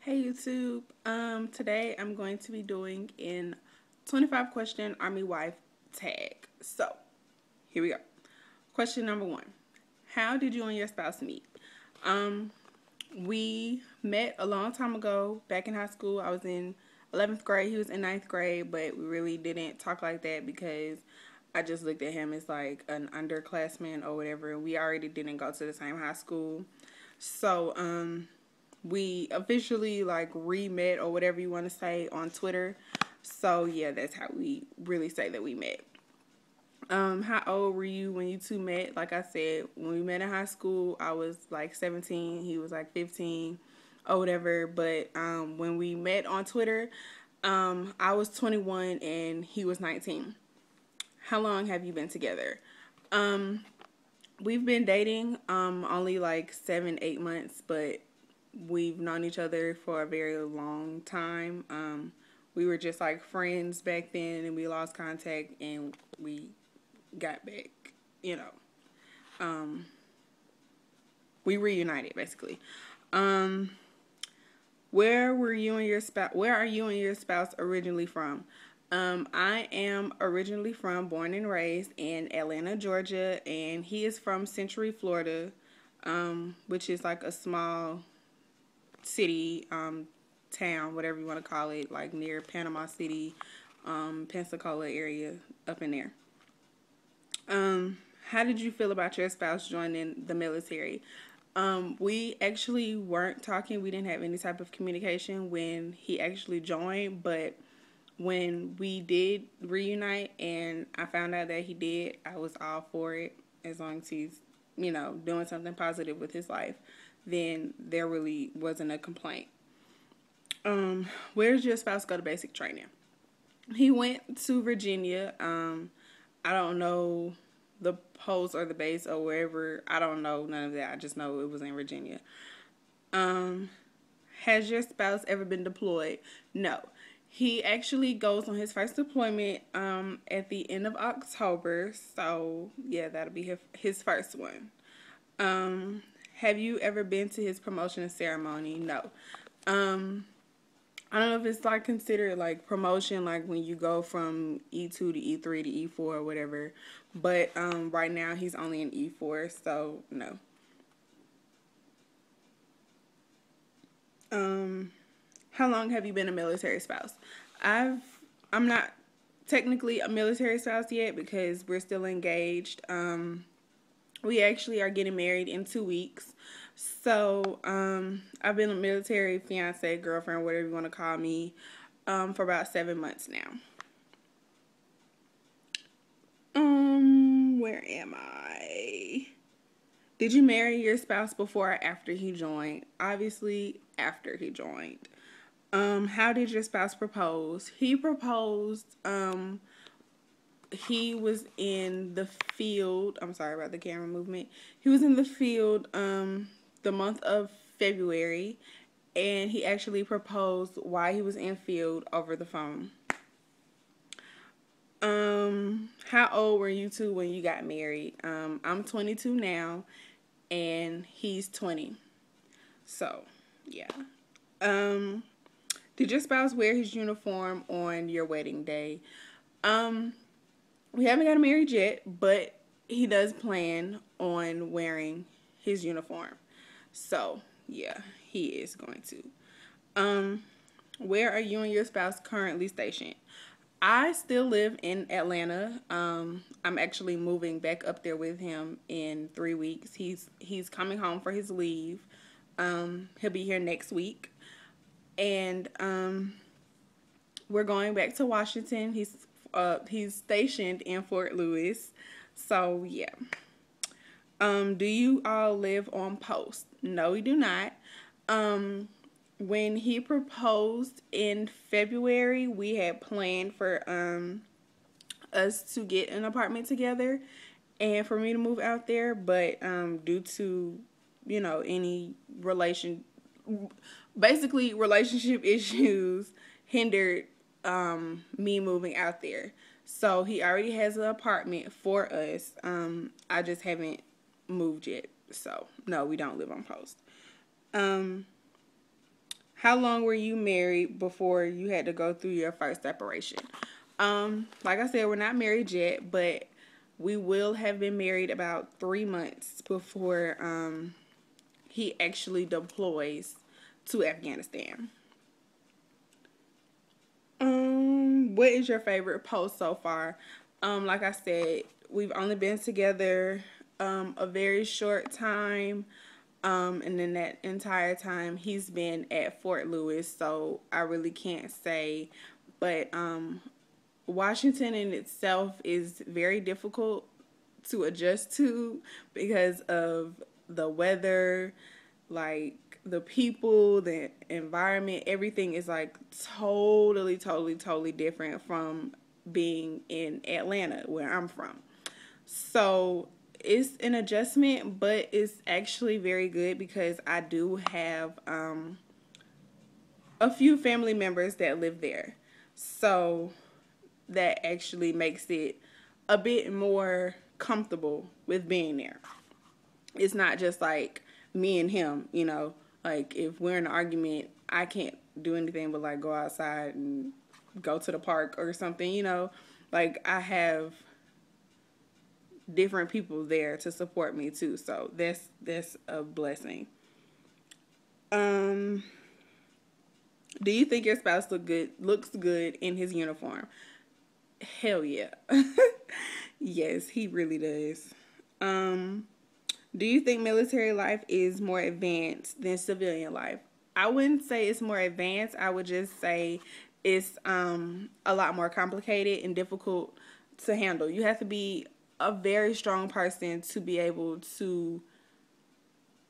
Hey YouTube. Today I'm going to be doing an 25 question Army wife tag. So, here we go. Question number 1. How did you and your spouse meet? Um, we met a long time ago back in high school. I was in 11th grade, he was in 9th grade, but we really didn't talk like that because I just looked at him as like an underclassman or whatever. We already didn't go to the same high school. So, we officially like re-met or whatever you want to say on Twitter. So yeah, that's how we really say that we met. How old were you when you two met? Like I said, when we met in high school, I was like 17, he was like 15 or whatever. But when we met on Twitter, I was 21 and he was 19. How long have you been together? Um, we've been dating only like 7, 8 months, but we've known each other for a very long time. We were just like friends back then, and we lost contact, and we got back. You know, um, we reunited basically. Um, where were you and your spouse? Where are you and your spouse originally from? I am originally from, born and raised in Atlanta, Georgia, and he is from Century, Florida, which is like a small city, town, whatever you want to call it, like near Panama City, Pensacola area, up in there. How did you feel about your spouse joining the military? We actually weren't talking. We didn't have any type of communication when he actually joined, but when we did reunite and I found out that he did, I was all for it. As long as he's, doing something positive with his life, then there really wasn't a complaint. Where did your spouse go to basic training? He went to Virginia. I don't know the post or the base or wherever. I don't know none of that. I just know it was in Virginia. Um, has your spouse ever been deployed? No. He actually goes on his first deployment at the end of October. So, yeah, that'll be his first one. Have you ever been to his promotion ceremony? No. I don't know if it's like considered like promotion, like when you go from E2 to E3 to E4 or whatever. But right now he's only in E4, so no. Um, how long have you been a military spouse? I've I'm not technically a military spouse yet because we're still engaged. We actually are getting married in 2 weeks. So, I've been a military fiance, girlfriend, whatever you want to call me, for about 7 months now. Where am I? Did you marry your spouse before or after he joined? Obviously, after he joined. How did your spouse propose? He proposed, he was in the field. I'm sorry about the camera movement. He was in the field the month of February, and he actually proposed while he was in field over the phone. How old were you two when you got married? I'm 22 now, and he's 20. So, yeah. Um, did your spouse wear his uniform on your wedding day? Um, we haven't got married yet, but he does plan on wearing his uniform. So, yeah, he is going to. Um, where are you and your spouse currently stationed? I still live in Atlanta. I'm actually moving back up there with him in 3 weeks. He's coming home for his leave. He'll be here next week, and we're going back to Washington. He's stationed in Fort Lewis. So yeah. Do you all live on post? No, we do not. Um, when he proposed in February, we had planned for us to get an apartment together and for me to move out there, but due to any basically relationship issues hindered me moving out there. So he already has an apartment for us. I just haven't moved yet. So no, we don't live on post. Um, How long were you married before you had to go through your first separation? Like I said, we're not married yet, but we will have been married about 3 months before he actually deploys to Afghanistan. What is your favorite post so far? Like I said, we've only been together a very short time. And in that entire time, he's been at Fort Lewis, so I really can't say. But Washington in itself is very difficult to adjust to because of the weather, like the people, the environment, everything is like totally different from being in Atlanta, where I'm from. So it's an adjustment, but it's actually very good because I do have a few family members that live there. So that actually makes it a bit more comfortable with being there. It's not just like me and him, you know, like if we're in an argument, I can't do anything but like go outside and go to the park or something, you know. Like I have different people there to support me too. So that's a blessing. Um do you think your spouse looks good in his uniform? Hell yeah. Yes, he really does. Um Do you think military life is more advanced than civilian life? I wouldn't say it's more advanced. I would just say it's a lot more complicated and difficult to handle. You have to be a very strong person to be able to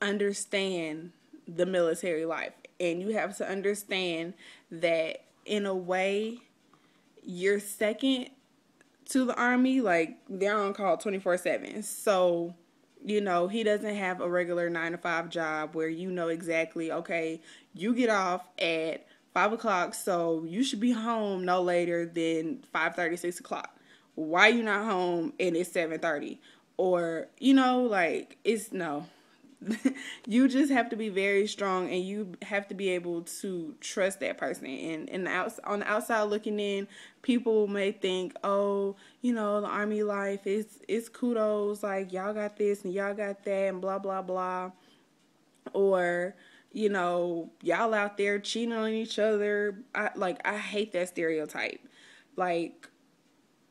understand the military life. And you have to understand that in a way, you're second to the Army. Like, they're on call 24/7. So, you know, he doesn't have a regular 9 to 5 job where you know exactly, okay, you get off at 5 o'clock, so you should be home no later than 5:30, 6 o'clock. Why you not home and it's 7:30? Or, you know, like, it's no. You just have to be very strong, and you have to be able to trust that person. And on the outside looking in, people may think, oh, you know, the Army life is kudos, like y'all got this and y'all got that and blah blah blah, or you know, y'all out there cheating on each other. I hate that stereotype. Like,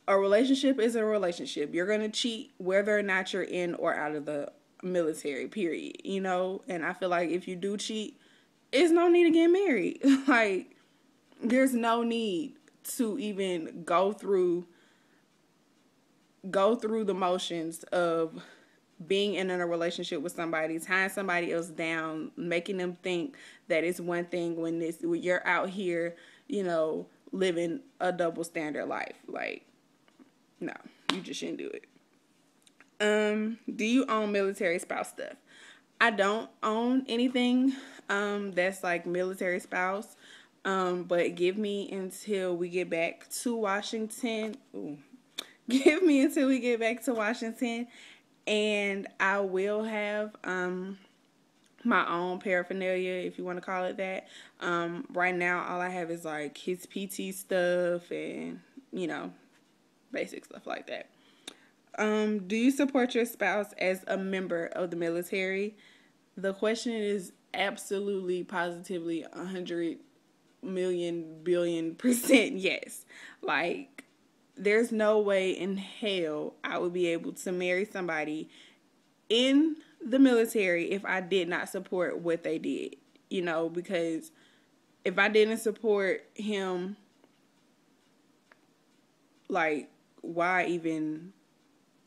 a relationship is a relationship. You're gonna cheat whether or not you're in or out of the military, period. You know, and I feel like if you do cheat, it's no need to get married. Like, there's no need to even go through the motions of being in a relationship with somebody, tying somebody else down, making them think that it's one thing when you're out here, you know, living a double standard life. Like, no, you just shouldn't do it. Do you own military spouse stuff? I don't own anything that's like military spouse. But give me until we get back to Washington. Ooh. Give me until we get back to Washington, and I will have my own paraphernalia, if you want to call it that. Right now, all I have is like his PT stuff and, you know, basic stuff like that. Do you support your spouse as a member of the military? The question is absolutely, positively, 100 million billion% yes. Like, there's no way in hell I would be able to marry somebody in the military if I did not support what they did. You know, because if I didn't support him, like, why even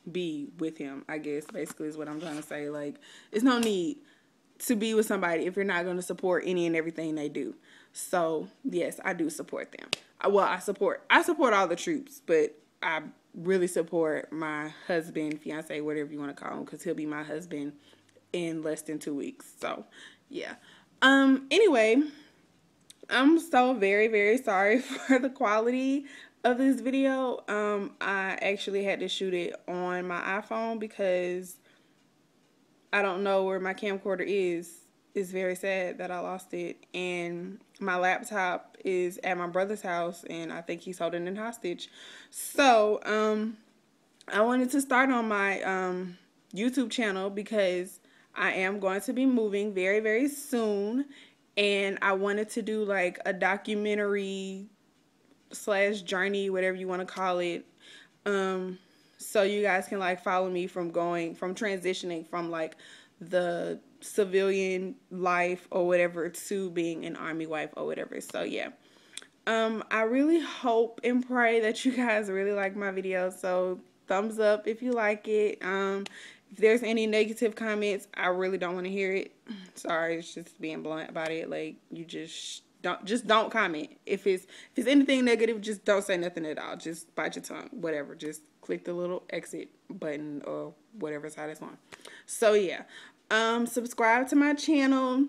be with him, I guess, basically is what I'm trying to say. Like, it's no need to be with somebody if you're not going to support any and everything they do. So, yes, I do support them. I support all the troops, but I really support my husband, fiance, whatever you want to call him, because he'll be my husband in less than 2 weeks. So, yeah. Anyway, I'm so very, very sorry for the quality of this video. I actually had to shoot it on my iPhone because I don't know where my camcorder is. it's very sad that I lost it. And my laptop is at my brother's house, and I think he's holding it hostage. So, I wanted to start on my YouTube channel because I am going to be moving very, very soon. And I wanted to do like a documentary / journey, whatever you want to call it. So you guys can like follow me from transitioning from like the civilian life or whatever to being an Army wife or whatever. So yeah. I really hope and pray that you guys really like my video. So thumbs up if you like it. If there's any negative comments, I really don't want to hear it. Sorry, it's just being blunt about it. Like, you just don't comment. If it's anything negative, just don't say nothing at all. Just bite your tongue, whatever. Just click the little exit button or whatever side it's on. So yeah, subscribe to my channel.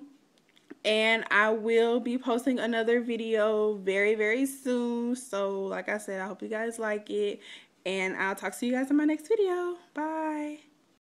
And I will be posting another video very, very soon. So, like I said, I hope you guys like it. And I'll talk to you guys in my next video. Bye.